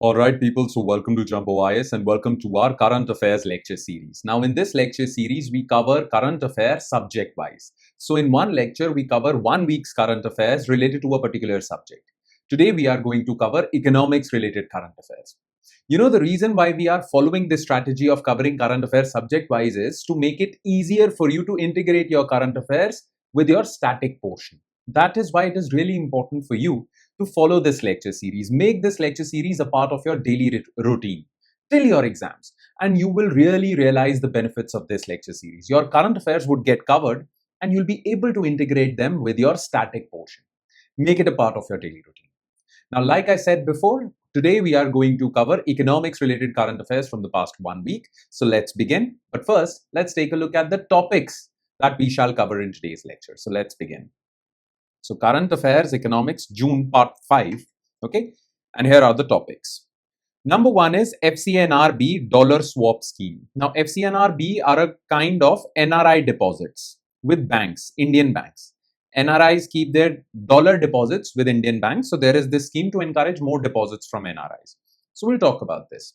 Alright people, so welcome to Jump OIS and welcome to our current affairs lecture series. Now in this lecture series, we cover current affairs subject wise. So in one lecture, we cover 1 week's current affairs related to a particular subject. Today we are going to cover economics related current affairs. You know, the reason why we are following this strategy of covering current affairs subject wise is to make it easier for you to integrate your current affairs with your static portion. That is why it is really important for you to follow this lecture series. Make this lecture series a part of your daily routine till your exams, and you will really realize the benefits of this lecture series. Your current affairs would get covered and you'll be able to integrate them with your static portion. Make it a part of your daily routine. Now, like I said before, today we are going to cover economics related current affairs from the past 1 week. So let's begin. But first, let's take a look at the topics that we shall cover in today's lecture. So let's begin. So current affairs economics June part 5. Okay. And here are the topics. Number 1 is FCNRB dollar swap scheme. Now FCNRB are a kind of NRI deposits with banks, Indian banks. NRIs keep their dollar deposits with Indian banks. So there is this scheme to encourage more deposits from NRIs. So we'll talk about this.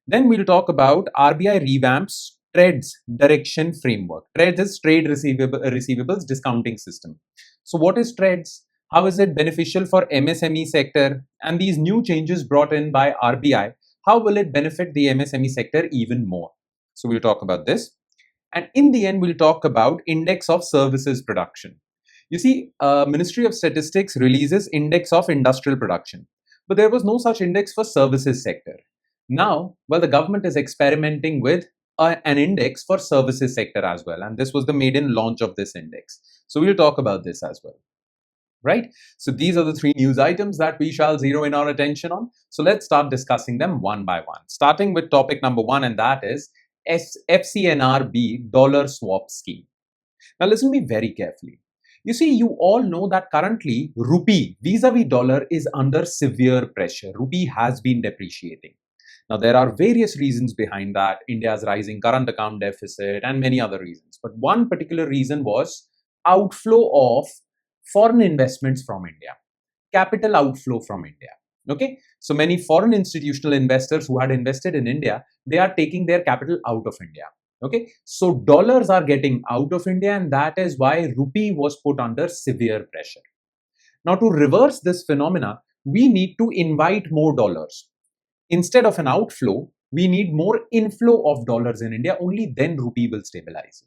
Then we'll talk about RBI revamps TReDS direction framework. TReDS is trade receivables discounting system. So what is TReDS? How is it beneficial for MSME sector? And these new changes brought in by RBI, how will it benefit the MSME sector even more? So we'll talk about this. And in the end, we'll talk about index of services production. You see, Ministry of Statistics releases index of industrial production, but there was no such index for services sector. Now, well, the government is experimenting with an index for services sector as well. And this was the maiden launch of this index. So we'll talk about this as well. Right? So these are the 3 news items that we shall zero in our attention on. So let's start discussing them one by one. Starting with topic number 1, and that is FCNRB dollar swap scheme. Now listen to me very carefully. You see, you all know that currently rupee vis-a-vis dollar is under severe pressure. Rupee has been depreciating. Now, there are various reasons behind that, India's rising current account deficit and many other reasons. But one particular reason was outflow of foreign investments from India, capital outflow from India. Okay, so many foreign institutional investors who had invested in India, they are taking their capital out of India. Okay, so dollars are getting out of India, and that is why rupee was put under severe pressure. Now, to reverse this phenomena, we need to invite more dollars. Instead of an outflow, we need more inflow of dollars in India. Only then rupee will stabilize.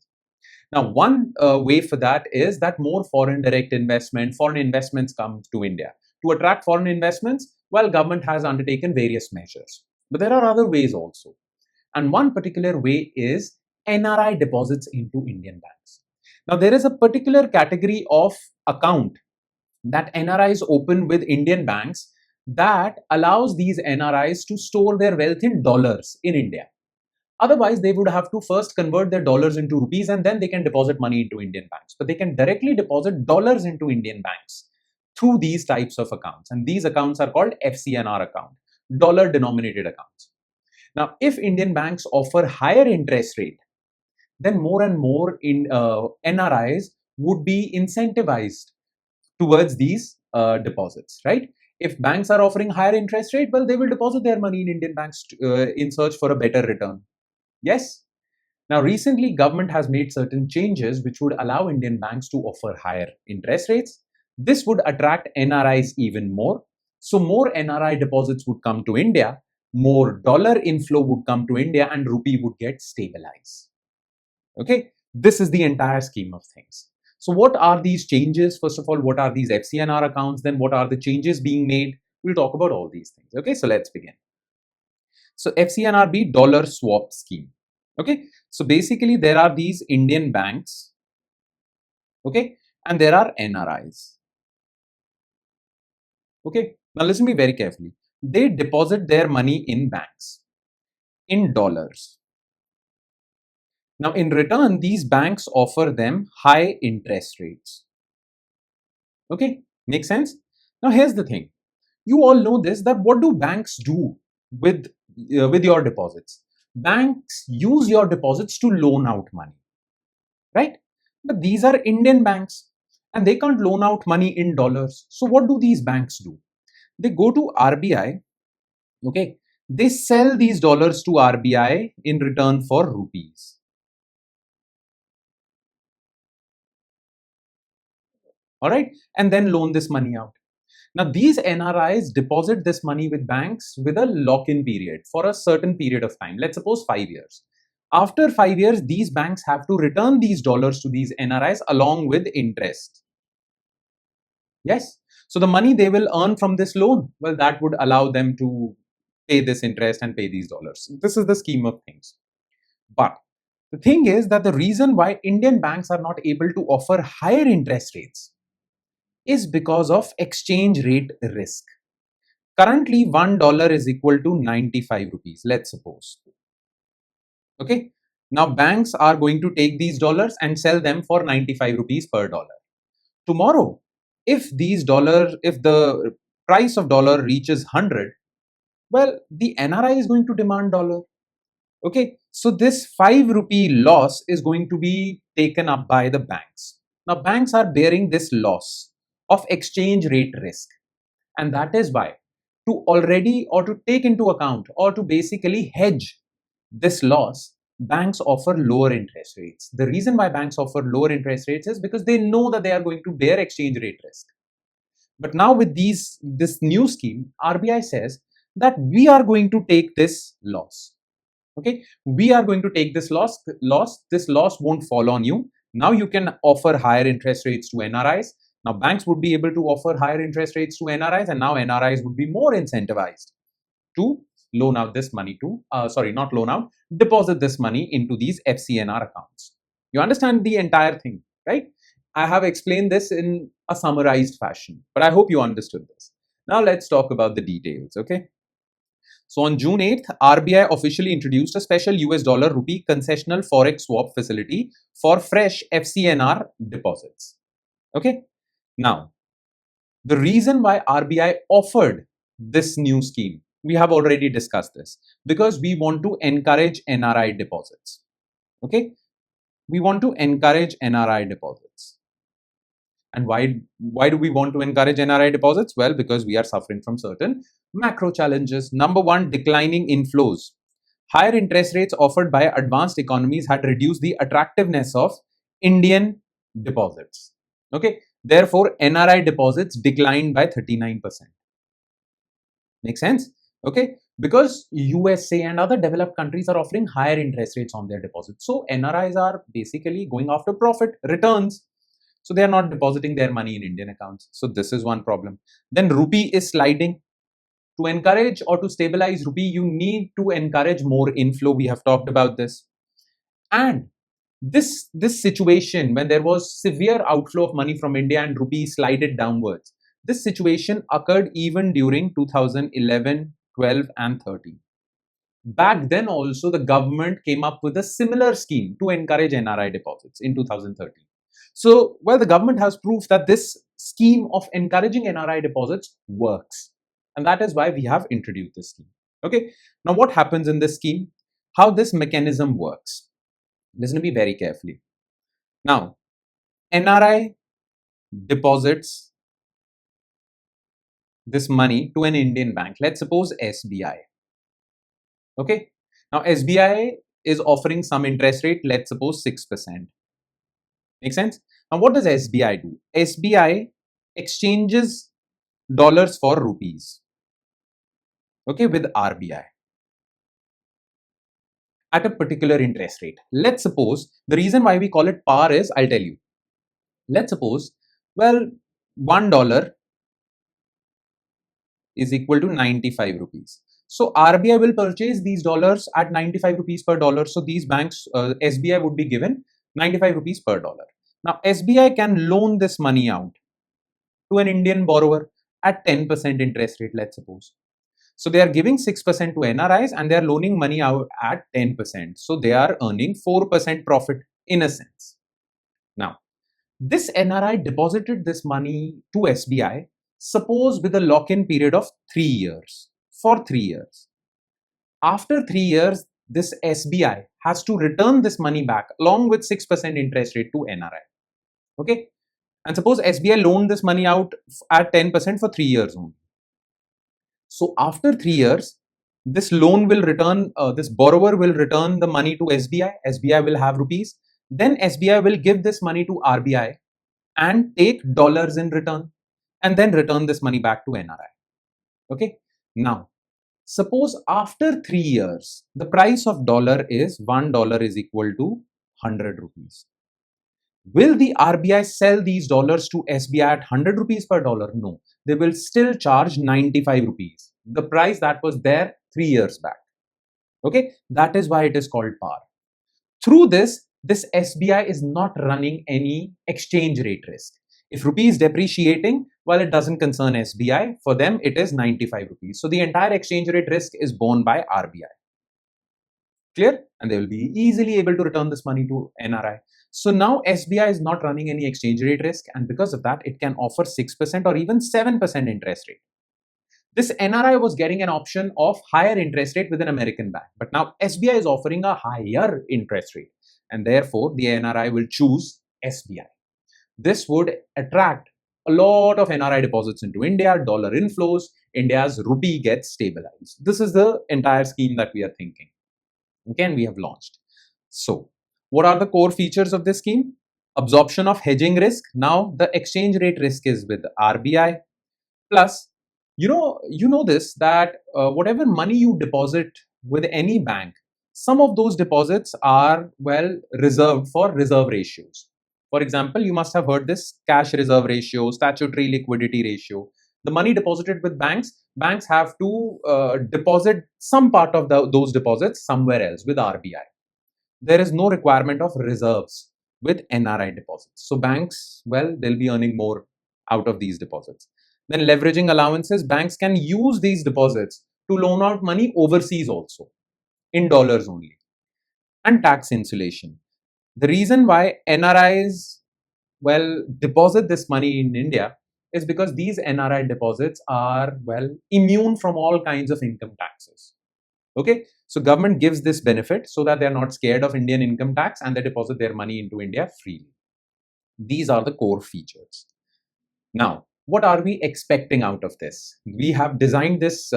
Now, one way for that is that more foreign direct investment, foreign investments come to India. To attract foreign investments, well, government has undertaken various measures. But there are other ways also. And one particular way is NRI deposits into Indian banks. Now, there is a particular category of account that NRIs open with Indian banks that allows these NRIs to store their wealth in dollars in India. Otherwise, they would have to first convert their dollars into rupees and then they can deposit money into Indian banks. But they can directly deposit dollars into Indian banks through these types of accounts. And these accounts are called FCNR account, dollar denominated accounts. Now, if Indian banks offer higher interest rate, then more and more NRIs would be incentivized towards these deposits, right? If banks are offering higher interest rate, well, they will deposit their money in Indian banks in search for a better return. Yes. Now, recently, government has made certain changes which would allow Indian banks to offer higher interest rates. This would attract NRIs even more. So more NRI deposits would come to India, more dollar inflow would come to India, and rupee would get stabilized. Okay, this is the entire scheme of things. So what are these changes? First of all, what are these FCNR accounts? Then what are the changes being made? We'll talk about all these things. Okay, so let's begin. So FCNRB dollar swap scheme. Okay, so basically there are these Indian banks. Okay, and there are NRIs. Okay, now listen to me very carefully. They deposit their money in banks in dollars. Now, in return, these banks offer them high interest rates. Okay, makes sense? Now, here's the thing. You all know this, that what do banks do with your deposits? Banks use your deposits to loan out money, right? But these are Indian banks and they can't loan out money in dollars. So what do these banks do? They go to RBI Okay, they sell these dollars to RBI in return for rupees. All right, and then loan this money out. Now, these NRIs deposit this money with banks with a lock-in period for a certain period of time. Let's suppose 5 years. After 5 years, these banks have to return these dollars to these NRIs along with interest. Yes. So the money they will earn from this loan, well, that would allow them to pay this interest and pay these dollars. This is the scheme of things. But the thing is that the reason why Indian banks are not able to offer higher interest rates is because of exchange rate risk. Currently, $1 is equal to 95 rupees, let's suppose. Okay. Now, banks are going to take these dollars and sell them for 95 rupees per dollar. Tomorrow, if the price of dollar reaches 100, well, the NRI is going to demand dollar. Okay. So this 5 rupee loss is going to be taken up by the banks. Now, banks are bearing this loss of exchange rate risk. And that is why to take into account or to basically hedge this loss, banks offer lower interest rates. The reason why banks offer lower interest rates is because they know that they are going to bear exchange rate risk. But now with this new scheme, RBI says that we are going to take this loss. Okay, we are going to take this loss. This loss won't fall on you. Now you can offer higher interest rates to NRIs. Now banks would be able to offer higher interest rates to NRIs, and now NRIs would be more incentivized to loan out this money to, not loan out, deposit this money into these FCNR accounts. You understand the entire thing, right? I have explained this in a summarized fashion, but I hope you understood this. Now let's talk about the details, okay? So on June 8th, RBI officially introduced a special US dollar rupee concessional forex swap facility for fresh FCNR deposits. Okay. Now, the reason why RBI offered this new scheme, we have already discussed this, because we want to encourage NRI deposits. Okay. We want to encourage NRI deposits. And why do we want to encourage NRI deposits? Well, because we are suffering from certain macro challenges. Number one, declining inflows. Higher interest rates offered by advanced economies had reduced the attractiveness of Indian deposits. Okay. Therefore, NRI deposits declined by 39%. Make sense? Okay. Because USA and other developed countries are offering higher interest rates on their deposits. So NRIs are basically going after profit, returns. So they are not depositing their money in Indian accounts. So this is one problem. Then rupee is sliding. To encourage or to stabilize rupee, you need to encourage more inflow. We have talked about this. And this situation, when there was severe outflow of money from India and rupee slided downwards, this situation occurred even during 2011, 12 and 13. Back then also, the government came up with a similar scheme to encourage NRI deposits in 2013. So, well, the government has proof that this scheme of encouraging NRI deposits works. And that is why we have introduced this scheme. Okay. Now, what happens in this scheme? How this mechanism works? Listen to me very carefully. Now, NRI deposits this money to an Indian bank. Let's suppose SBI. Okay. Now, SBI is offering some interest rate, let's suppose 6%. Make sense? Now, what does SBI do? SBI exchanges dollars for rupees. Okay, with RBI at a particular interest rate. Let's suppose the reason why we call it par is, I'll tell you. Let's suppose, well, $1 is equal to 95 rupees. So RBI will purchase these dollars at 95 rupees per dollar. So these banks, SBI would be given 95 rupees per dollar. Now SBI can loan this money out to an Indian borrower at 10% interest rate, let's suppose. So they are giving 6% to NRIs and they are loaning money out at 10%. So they are earning 4% profit in a sense. Now, this NRI deposited this money to SBI, suppose with a lock-in period of 3 years, for 3 years. After 3 years, this SBI has to return this money back along with 6% interest rate to NRI. Okay. And suppose SBI loaned this money out at 10% for 3 years only. So after 3 years, This loan will return, this borrower will return the money to SBI. SBI will have rupees. Then SBI will give this money to RBI and take dollars in return, and then return this money back to NRI. Okay. Now, suppose after 3 years, the price of dollar is $1 is equal to 100 rupees. Will the RBI sell these dollars to SBI at 100 rupees per dollar? No. They will still charge 95 rupees, the price that was there 3 years back. Okay. That is why it is called par. Through this SBI is not running any exchange rate risk. If rupee is depreciating, well, it doesn't concern SBI. For them, it is 95 rupees. So the entire exchange rate risk is borne by RBI. Clear? And they will be easily able to return this money to NRI. So now SBI is not running any exchange rate risk, and because of that, it can offer 6% or even 7% interest rate. This NRI was getting an option of higher interest rate with an American bank, but now SBI is offering a higher interest rate, and therefore the NRI will choose SBI. This would attract a lot of NRI deposits into India, dollar inflows, India's rupee gets stabilized. This is the entire scheme that we are thinking. Again, we have launched. So, what are the core features of this scheme? Absorption of hedging risk. Now, the exchange rate risk is with RBI. Plus, you know this, that whatever money you deposit with any bank, some of those deposits are, well, reserved for reserve ratios. For example, you must have heard this cash reserve ratio, statutory liquidity ratio. The money deposited with banks have to deposit some part of those deposits somewhere else with RBI. There is no requirement of reserves with NRI deposits. So banks, well, they'll be earning more out of these deposits. Then leveraging allowances, banks can use these deposits to loan out money overseas also, in dollars only. And tax insulation. The reason why NRIs, well, deposit this money in India is because these NRI deposits are, well, immune from all kinds of income taxes. Okay, so government gives this benefit so that they're not scared of Indian income tax, and they deposit their money into India freely. These are the core features. Now, what are we expecting out of this? We have designed this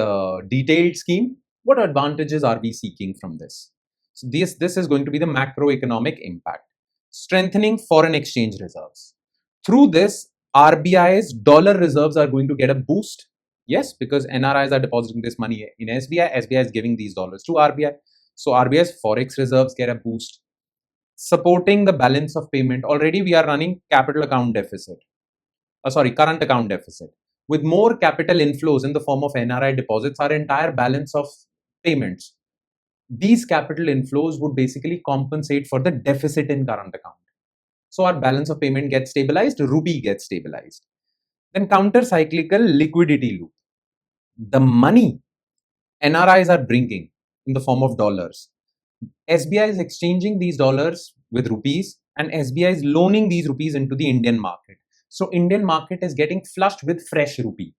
detailed scheme. What advantages are we seeking from this? So this is going to be the macroeconomic impact. Strengthening foreign exchange reserves. Through this, RBI's dollar reserves are going to get a boost. Yes, because NRIs are depositing this money in SBI. SBI is giving these dollars to RBI. So RBI's forex reserves get a boost. Supporting the balance of payment. Already we are running capital account deficit. Current account deficit. With more capital inflows in the form of NRI deposits, our entire balance of payments, these capital inflows would basically compensate for the deficit in current account. So our balance of payment gets stabilized, rupee gets stabilized. Then counter-cyclical liquidity loop. The money NRIs are bringing in the form of dollars, SBI is exchanging these dollars with rupees, and SBI is loaning these rupees into the Indian market. So Indian market is getting flushed with fresh rupee,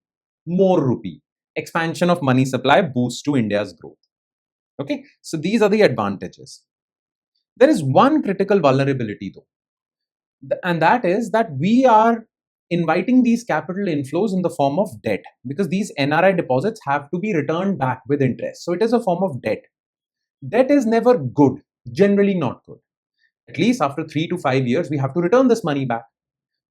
more rupee. Expansion of money supply boosts to India's growth. Okay, so these are the advantages. There is one critical vulnerability though, and that is that we are inviting these capital inflows in the form of debt, because these NRI deposits have to be returned back with interest. So it is a form of debt. Debt is never good, generally not good. At least after 3 to 5 years, we have to return this money back.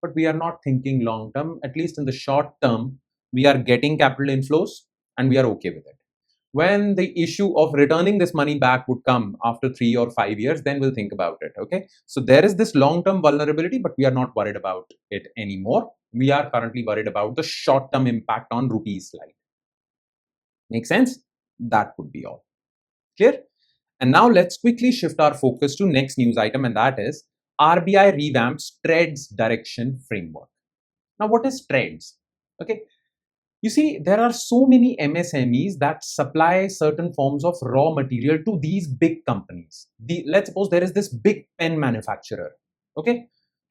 But we are not thinking long term. At least in the short term, we are getting capital inflows and we are okay with it. When the issue of returning this money back would come after 3 or 5 years, then we'll think about it. Okay. So there is this long-term vulnerability, but we are not worried about it anymore. We are currently worried about the short-term impact on rupee slide. Make sense? That would be all. Clear? And now let's quickly shift our focus to next news item, and that is RBI revamps TReDS direction framework. Now, what is TReDS? Okay. You see, there are so many MSMEs that supply certain forms of raw material to these big companies. Let's suppose there is this big pen manufacturer. Okay.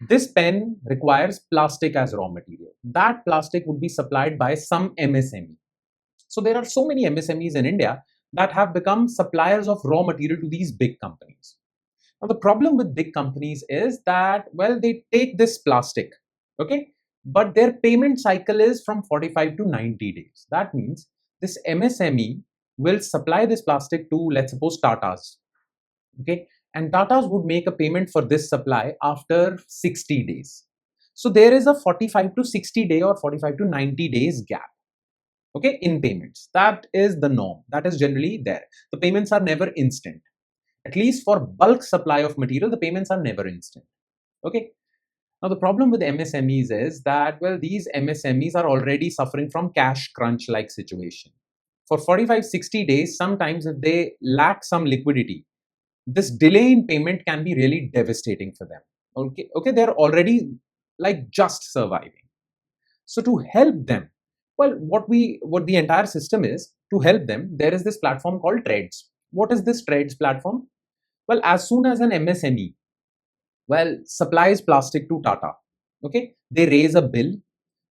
This pen requires plastic as raw material. That plastic would be supplied by some MSME. So there are so many MSMEs in India that have become suppliers of raw material to these big companies. Now, the problem with big companies is that, well, they take this plastic, okay, but their payment cycle is from 45 to 90 days. That means this MSME will supply this plastic to, let's suppose, Tata's. Okay, and Tata's would make a payment for this supply after 60 days. So there is a 45 to 60 day or 45 to 90 days gap, okay, in payments. That is the norm. That is generally there. The payments are never instant. At least for bulk supply of material, the payments are never instant. Okay. Now, the problem with MSMEs is that, well, these MSMEs are already suffering from cash crunch like situation. For 45, 60 days, sometimes if they lack some liquidity, this delay in payment can be really devastating for them. Okay, they're already like just surviving. So to help them, well, what the entire system is, to help them, there is this platform called TReDS. What is this TReDS platform? Well, as soon as an MSME, well, supplies plastic to Tata, okay, they raise a bill,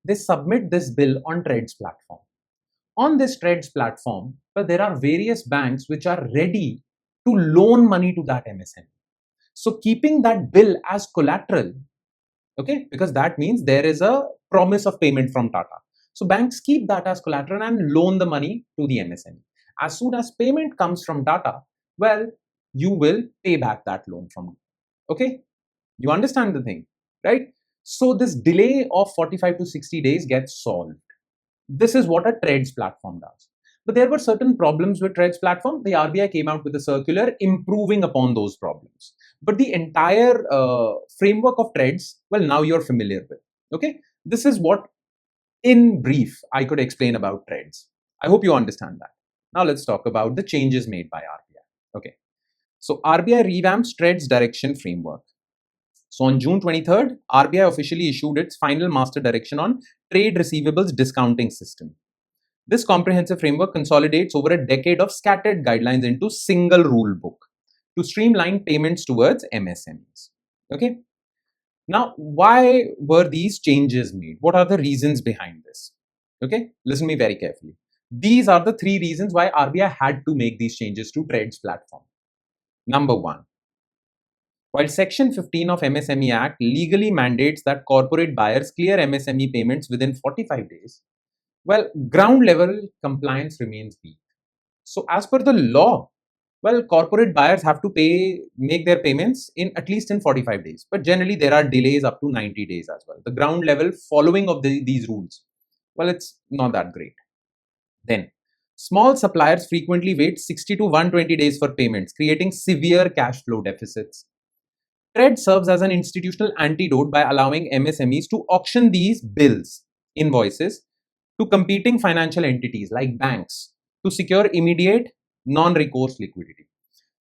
they submit this bill on TReDS platform. On this TReDS platform, well, there are various banks which are ready to loan money to that MSME. So keeping that bill as collateral, okay, because that means there is a promise of payment from Tata. So banks keep that as collateral and loan the money to the MSME. As soon as payment comes from Tata, well, you will pay back that loan from, okay, you understand the thing, right? So this delay of 45 to 60 days gets solved. This is what a TReDS platform does. But there were certain problems with TReDS platform. The RBI came out with a circular improving upon those problems. But the entire framework of TReDS, well, now you're familiar with. Okay, this is what, in brief, I could explain about TReDS. I hope you understand that. Now let's talk about the changes made by RBI. Okay, so RBI revamps TReDS direction framework. So on June 23rd, RBI officially issued its final master direction on trade receivables discounting system. This comprehensive framework consolidates over a decade of scattered guidelines into single rule book to streamline payments towards MSMEs. Okay. Now, why were these changes made? What are the reasons behind this? Okay, listen to me very carefully. These are the three reasons why RBI had to make these changes to TReDS platform. Number one, while Section 15 of MSME Act legally mandates that corporate buyers clear MSME payments within 45 days, well, ground level compliance remains weak. So as per the law, well, corporate buyers have to make their payments in at least in 45 days. But generally, there are delays up to 90 days as well. The ground level following of these rules, well, it's not that great. Then, small suppliers frequently wait 60 to 120 days for payments, creating severe cash flow deficits. TReDS serves as an institutional antidote by allowing MSMEs to auction these bills, invoices, to competing financial entities like banks to secure immediate non-recourse liquidity.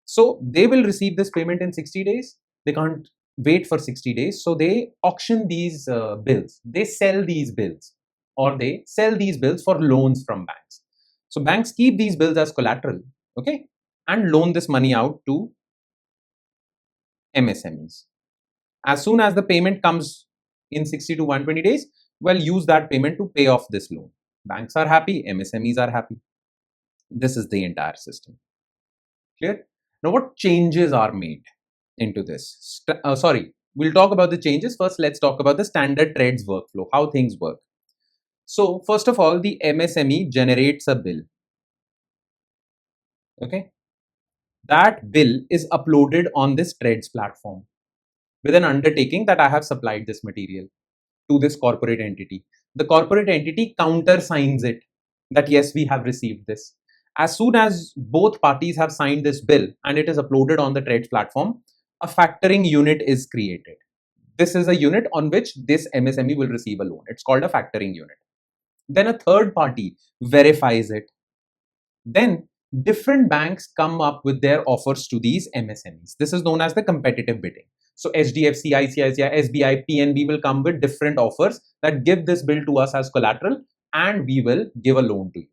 So they will receive this payment in 60 days. They can't wait for 60 days. So they auction these bills. They sell these bills, or they sell these bills for loans from banks. So banks keep these bills as collateral, okay, and loan this money out to MSMEs. As soon as the payment comes in 60 to 120 days, well, use that payment to pay off this loan. Banks are happy, MSMEs are happy. This is the entire system. Clear? Now, what changes are made into this? We'll talk about the changes. First, let's talk about the standard TReDS workflow, how things work. So, first of all, the MSME generates a bill. Okay. That bill is uploaded on this TReDS platform with an undertaking that I have supplied this material to this corporate entity. The corporate entity countersigns it that yes, we have received this. As soon as both parties have signed this bill and it is uploaded on the TReDS platform, a factoring unit is created. This is a unit on which this MSME will receive a loan. It's called a factoring unit. Then a third party verifies it. Then different banks come up with their offers to these MSMEs. This is known as the competitive bidding. So HDFC, ICICI, SBI, PNB will come with different offers that give this bill to us as collateral and we will give a loan to you.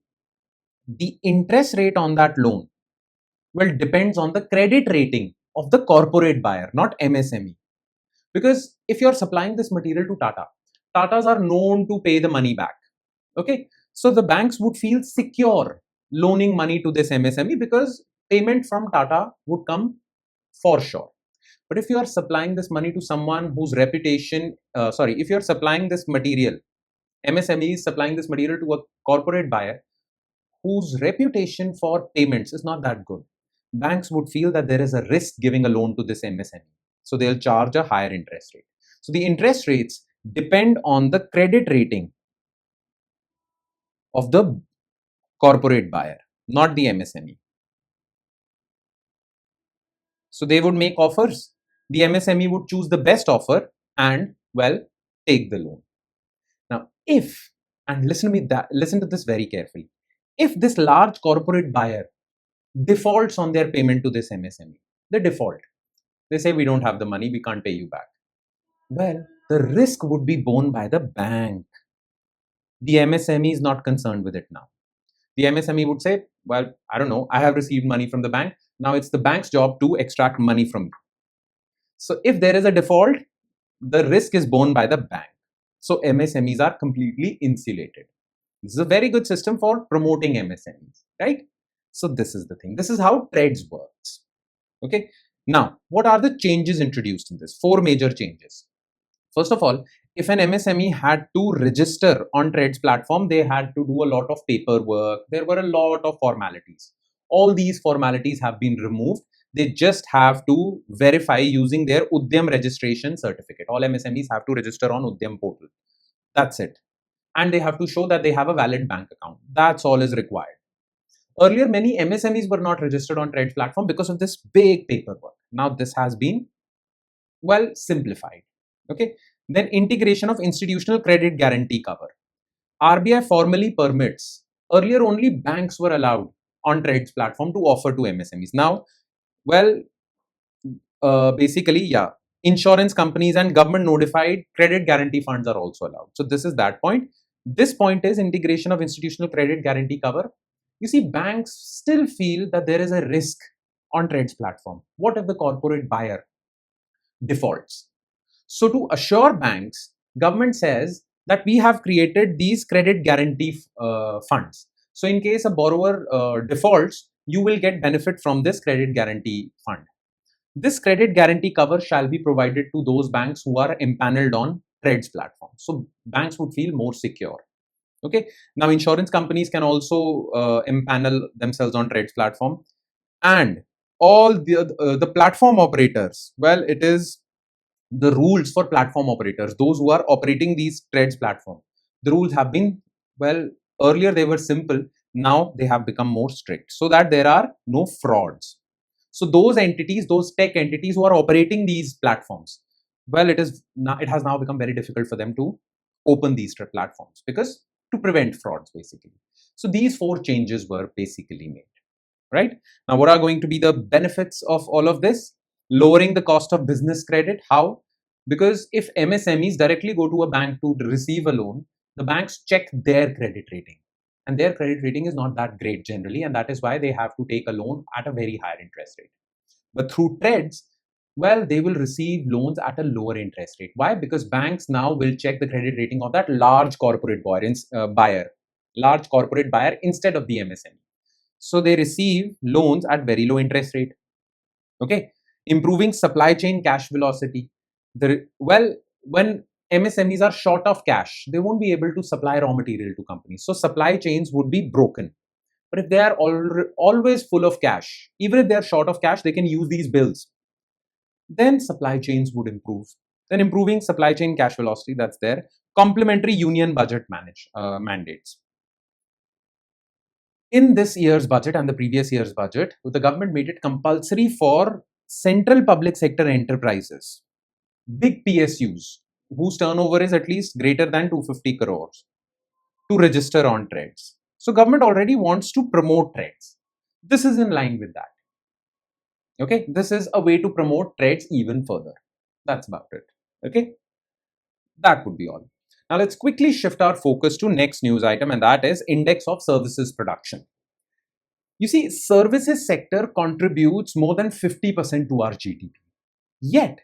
The interest rate on that loan will depends on the credit rating of the corporate buyer, not MSME. Because if you're supplying this material to Tata, Tatas are known to pay the money back. Okay, so the banks would feel secure loaning money to this MSME because payment from Tata would come for sure. But if you are supplying this money to someone whose reputation, if you're supplying this material, MSME is supplying this material to a corporate buyer whose reputation for payments is not that good, banks would feel that there is a risk giving a loan to this MSME. So they'll charge a higher interest rate. So the interest rates depend on the credit rating of the corporate buyer, not the MSME. So they would make offers. The MSME would choose the best offer and, well, take the loan. Now, if, and listen to this very carefully, if this large corporate buyer defaults on their payment to this MSME, they default. They say, we don't have the money, we can't pay you back. Well, the risk would be borne by the bank. The MSME is not concerned with it now. The MSME would say, well, I don't know, I have received money from the bank. Now it's the bank's job to extract money from you. So if there is a default, the risk is borne by the bank. So MSMEs are completely insulated. This is a very good system for promoting MSMEs, right? So this is the thing. This is how TReDS works. Okay. Now, what are the changes introduced in this? 4 major changes. First of all, if an MSME had to register on TReDS platform, they had to do a lot of paperwork. There were a lot of formalities. All these formalities have been removed. They just have to verify using their Udyam registration certificate. All MSMEs have to register on Udyam portal. That's it. And they have to show that they have a valid bank account. That's all is required. Earlier, many MSMEs were not registered on TReDS platform because of this big paperwork. Now this has been, well, simplified. Okay. Then integration of institutional credit guarantee cover. RBI formally permits. Earlier, only banks were allowed on TReDS platform to offer to MSMEs. Now, well, basically, yeah, insurance companies and government notified credit guarantee funds are also allowed. So this is that point. This point is integration of institutional credit guarantee cover. You see, banks still feel that there is a risk on TReDS platform. What if the corporate buyer defaults? So to assure banks, government says that we have created these credit guarantee funds. So in case a borrower defaults, you will get benefit from this credit guarantee fund. This credit guarantee cover shall be provided to those banks who are empaneled on TReDS platform. So banks would feel more secure. Okay. Now insurance companies can also empanel themselves on TReDS platform, and all the platform operators. Well, it is the rules for platform operators, those who are operating these TReDS platform. The rules have been, well, earlier they were simple. Now they have become more strict so that there are no frauds. So those entities, those tech entities who are operating these platforms, well, it has now become very difficult for them to open these platforms because to prevent frauds basically. So these 4 changes were basically made, right? Now, what are going to be the benefits of all of this? Lowering the cost of business credit. How? Because if MSMEs directly go to a bank to receive a loan, the banks check their credit rating, and their credit rating is not that great generally, and that is why they have to take a loan at a very higher interest rate. But through TReDS, well, they will receive loans at a lower interest rate. Why? Because banks now will check the credit rating of that large corporate buyer, large corporate buyer instead of the MSME. So they receive loans at very low interest rate. Okay. Improving supply chain cash velocity. Well, when MSMEs are short of cash, they won't be able to supply raw material to companies. So supply chains would be broken. But if they are always full of cash, even if they are short of cash, they can use these bills. Then supply chains would improve. Then improving supply chain cash velocity, that's there. Complementary union budget mandates. In this year's budget and the previous year's budget, the government made it compulsory for central public sector enterprises, big PSUs, whose turnover is at least greater than 250 crores, to register on TReDS. So government already wants to promote TReDS. This is in line with that. Okay, this is a way to promote TReDS even further. That's about it. Okay, that would be all. Now let's quickly shift our focus to next news item, and that is index of services production. You see, services sector contributes more than 50% to our GDP. Yet,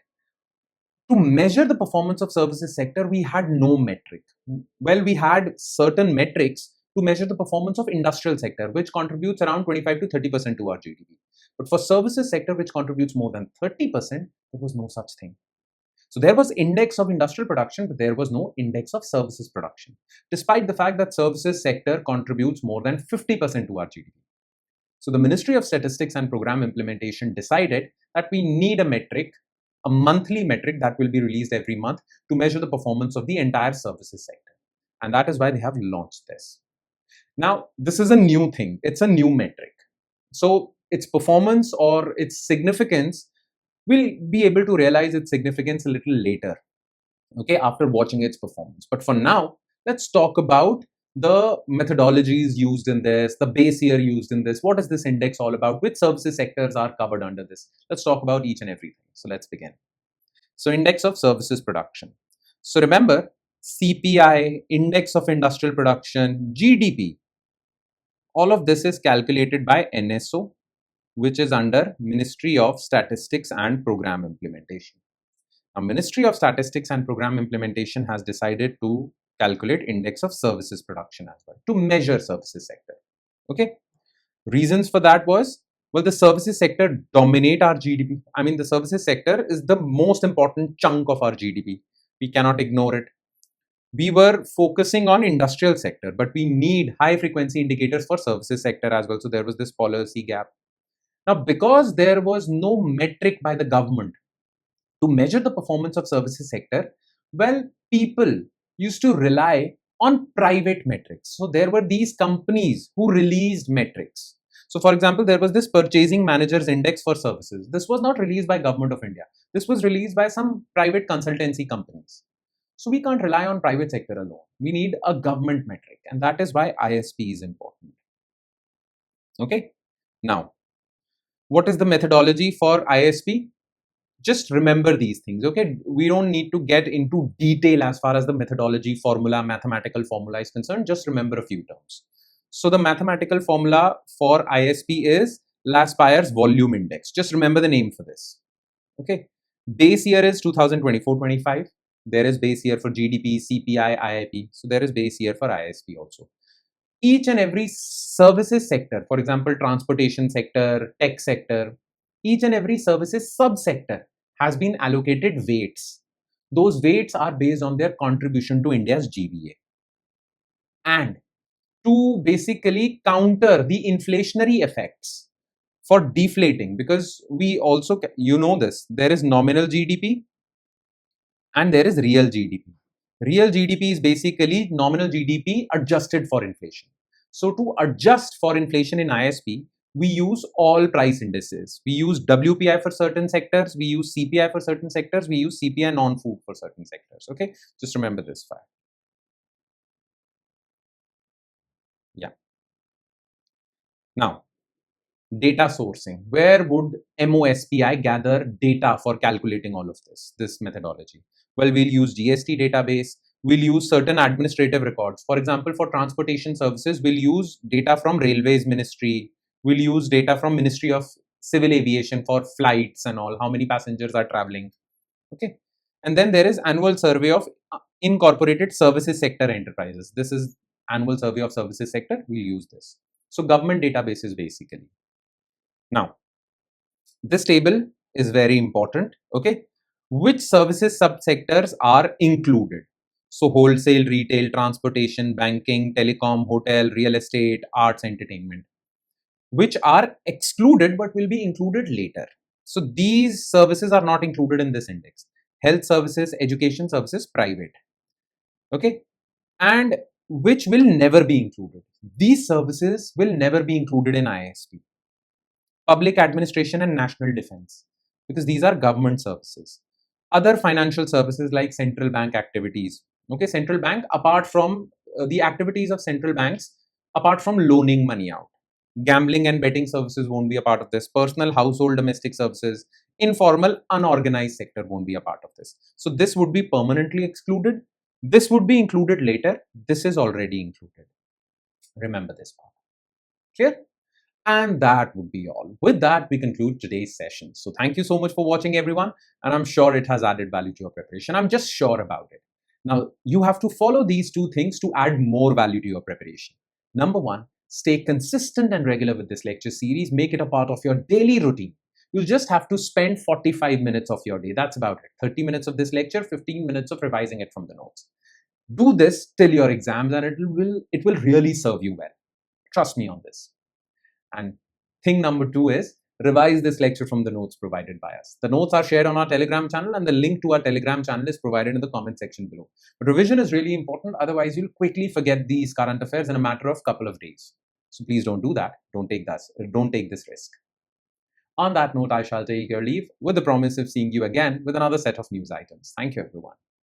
to measure the performance of services sector, we had no metric. Well, we had certain metrics to measure the performance of industrial sector, which contributes around 25 to 30% to our GDP. But for services sector, which contributes more than 30%, there was no such thing. So there was index of industrial production, but there was no index of services production, despite the fact that services sector contributes more than 50% to our GDP. So the Ministry of Statistics and Program Implementation decided that we need a metric, a monthly metric that will be released every month to measure the performance of the entire services sector. And that is why they have launched this. Now, this is a new thing. It's a new metric. So its performance or its significance, we'll be able to realize its significance a little later, okay, after watching its performance. But for now, let's talk about the methodologies used in this, the base year used in this. What is this index all about? Which services sectors are covered under this? Let's talk about each and everything. So let's begin. So index of services production. So remember, CPI, index of industrial production, GDP, all of this is calculated by NSO, which is under Ministry of Statistics and Program Implementation. Now, Ministry of Statistics and Program Implementation has decided to calculate index of services production as well, to measure services sector. Okay. Reasons for that was, well, the services sector dominate our GDP. I mean, the services sector is the most important chunk of our GDP. We cannot ignore it. We were focusing on industrial sector, but we need high frequency indicators for services sector as well. So there was this policy gap. Now, because there was no metric by the government to measure the performance of services sector, well, people used to rely on private metrics. So there were these companies who released metrics. So for example, there was this purchasing managers index for services. This was not released by Government of India. This was released by some private consultancy companies. So we can't rely on private sector alone. We need a government metric, and that is why ISP is important. Okay. Now, what is the methodology for ISP? Just remember these things, okay? We don't need to get into detail as far as the methodology formula, mathematical formula is concerned. Just remember a few terms. So the mathematical formula for ISP is Laspeyres volume index. Just remember the name for this, okay? Base year is 2024-25. There is base year for GDP, CPI, IIP. So there is base year for ISP also. Each and every services sector, for example, transportation sector, tech sector, each and every services subsector has been allocated weights. Those weights are based on their contribution to India's GVA. And to basically counter the inflationary effects for deflating, because we also, you know this, there is nominal GDP and there is real GDP. Real GDP is basically nominal GDP adjusted for inflation. So to adjust for inflation in ISP, we use all price indices. We use WPI for certain sectors. We use CPI for certain sectors. We use CPI non-food for certain sectors. Okay, just remember this fact. Yeah. Now, data sourcing. Where would MOSPI gather data for calculating all of this methodology? Well, we'll use GST database. We'll use certain administrative records. For example, for transportation services, we'll use data from Railways Ministry. We'll use data from Ministry of Civil Aviation for flights and all, how many passengers are traveling. Okay. And then there is annual survey of incorporated services sector enterprises. This is annual survey of services sector. We'll use this. So government databases basically. Now, this table is very important. Okay. Which services subsectors are included? So wholesale, retail, transportation, banking, telecom, hotel, real estate, arts, entertainment, which are excluded but will be included later. So these services are not included in this index. Health services, education services, private. Okay. And which will never be included. These services will never be included in ISP. Public administration and national defense, because these are government services. Other financial services like central bank activities. Okay, central bank, apart from the activities of central banks, apart from loaning money out. Gambling and betting services won't be a part of this. Personal, household, domestic services, informal, unorganized sector won't be a part of this. So this would be permanently excluded. This would be included later. This is already included. Remember this part. Clear? And that would be all. With that, we conclude today's session. So thank you so much for watching, everyone. And I'm sure it has added value to your preparation. I'm just sure about it. Now, you have to follow these two things to add more value to your preparation. Number one, stay consistent and regular with this lecture series. Make it a part of your daily routine. You'll just have to spend 45 minutes of your day. That's about it. 30 minutes of this lecture, 15 minutes of revising it from the notes. Do this till your exams and it will really serve you well. Trust me on this. And thing number 2 is revise this lecture from the notes provided by us. The notes are shared on our Telegram channel and the link to our Telegram channel is provided in the comment section below. But revision is really important, otherwise you'll quickly forget these current affairs in a matter of couple of days. So please don't do that. Don't take this risk. On that note, I shall take your leave with the promise of seeing you again with another set of news items. Thank you, everyone.